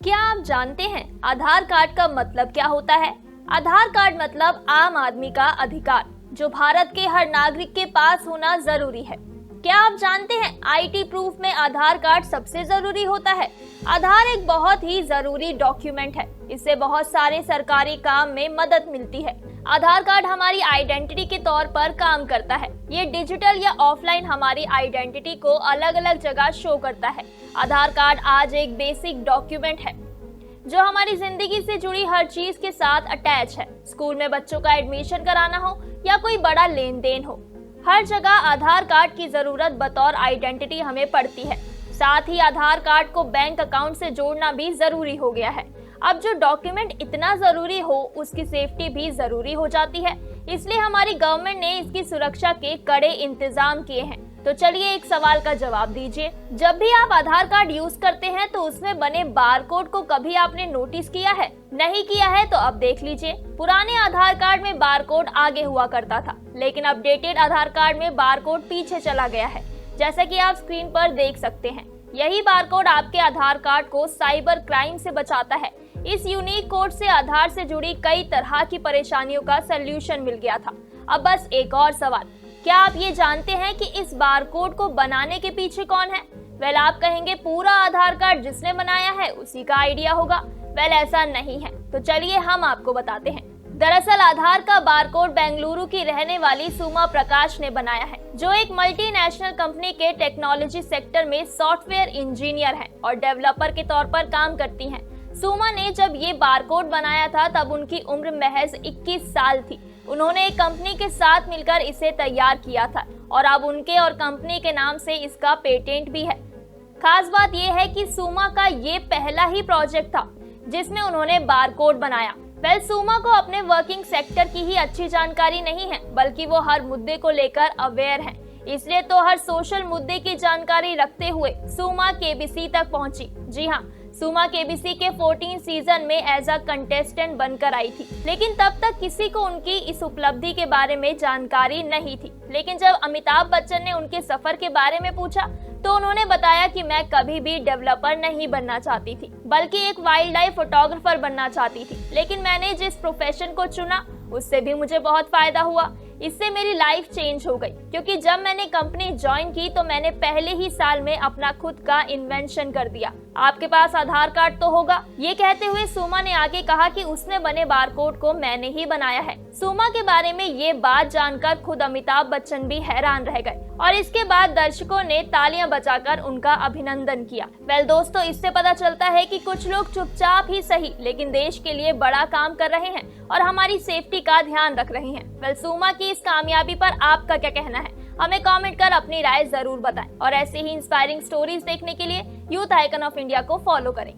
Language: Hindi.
क्या आप जानते हैं आधार कार्ड का मतलब क्या होता है? आधार कार्ड मतलब आम आदमी का अधिकार जो भारत के हर नागरिक के पास होना जरूरी है। क्या आप जानते हैं आईटी प्रूफ में आधार कार्ड सबसे जरूरी होता है? आधार एक बहुत ही जरूरी डॉक्यूमेंट है। इससे बहुत सारे सरकारी काम में मदद मिलती है। आधार कार्ड हमारी आइडेंटिटी के तौर पर काम करता है। ये डिजिटल या ऑफलाइन हमारी आइडेंटिटी को अलग अलग जगह शो करता है। आधार कार्ड आज एक बेसिक डॉक्यूमेंट है जो हमारी जिंदगी से जुड़ी हर चीज के साथ अटैच है। स्कूल में बच्चों का एडमिशन कराना हो या कोई बड़ा लेन देन हो, हर जगह आधार कार्ड की जरूरत बतौर आइडेंटिटी हमें पड़ती है। साथ ही आधार कार्ड को बैंक अकाउंट से जोड़ना भी जरूरी हो गया है। अब जो डॉक्यूमेंट इतना जरूरी हो उसकी सेफ्टी भी जरूरी हो जाती है। इसलिए हमारी गवर्नमेंट ने इसकी सुरक्षा के कड़े इंतजाम किए हैं। तो चलिए एक सवाल का जवाब दीजिए। जब भी आप आधार कार्ड यूज करते हैं तो उसमें बने बारकोड को कभी आपने नोटिस किया है? नहीं किया है तो अब देख लीजिए। पुराने आधार कार्ड में बारकोड आगे हुआ करता था, लेकिन अपडेटेड आधार कार्ड में बारकोड पीछे चला गया है, जैसा कि आप स्क्रीन पर देख सकते हैं। यही बारकोड आपके आधार कार्ड को साइबर क्राइम से बचाता है। इस यूनिक कोड से आधार से जुड़ी कई तरह की परेशानियों का सलूशन मिल गया था। अब बस एक और सवाल, क्या आप ये जानते हैं कि इस बारकोड को बनाने के पीछे कौन है? वेल, आप कहेंगे पूरा आधार कार्ड जिसने बनाया है उसी का आइडिया होगा। वेल, ऐसा नहीं है। तो चलिए हम आपको बताते हैं। दरअसल आधार का बारकोड बेंगलुरु की रहने वाली सुमा प्रकाश ने बनाया है, जो एक मल्टीनेशनल कंपनी के टेक्नोलॉजी सेक्टर में सॉफ्टवेयर इंजीनियर हैं और डेवलपर के तौर पर काम करती हैं। सुमा ने जब ये बारकोड बनाया था तब उनकी उम्र महज 21 साल थी। उन्होंने एक कंपनी के साथ मिलकर इसे तैयार किया था और अब उनके और कंपनी के नाम से इसका पेटेंट भी है। खास बात यह है कि सुमा का ये पहला ही प्रोजेक्ट था जिसमें उन्होंने बारकोड बनाया। वेल, सुमा को अपने वर्किंग सेक्टर की ही अच्छी जानकारी नहीं है, बल्कि वो हर मुद्दे को लेकर अवेयर हैं। इसलिए तो हर सोशल मुद्दे की जानकारी रखते हुए सुमा केबीसी तक पहुंची। जी हाँ, सुमा केबीसी के 14 सीजन में एज अ कंटेस्टेंट बनकर आई थी, लेकिन तब तक किसी को उनकी इस उपलब्धि के बारे में जानकारी नहीं थी। लेकिन जब अमिताभ बच्चन ने उनके सफर के बारे में पूछा तो उन्होंने बताया कि मैं कभी भी डेवलपर नहीं बनना चाहती थी, बल्कि एक वाइल्ड लाइफ फोटोग्राफर बनना चाहती थी। लेकिन मैंने जिस प्रोफेशन को चुना उससे भी मुझे बहुत फायदा हुआ। इससे मेरी लाइफ चेंज हो गई, क्योंकि जब मैंने कंपनी ज्वाइन की तो मैंने पहले ही साल में अपना खुद का इन्वेंशन कर दिया। आपके पास आधार कार्ड तो होगा। ये कहते हुए सुमा ने आगे कहा कि उसमें बने बारकोड को मैंने ही बनाया है। सुमा के बारे में ये बात जानकर खुद अमिताभ बच्चन भी हैरान रह गए और इसके बाद दर्शकों ने तालियां बजाकर उनका अभिनंदन किया। वेल दोस्तों, इससे पता चलता है कि कुछ लोग चुपचाप ही सही लेकिन देश के लिए बड़ा काम कर रहे हैं और हमारी सेफ्टी का ध्यान रख रहे हैं। वेल, सुमा की इस कामयाबी पर आपका क्या कहना है? हमें कमेंट कर अपनी राय जरूर बताएं और ऐसे ही इंस्पायरिंग स्टोरीज देखने के लिए यूथ आइकन ऑफ इंडिया को फॉलो करें।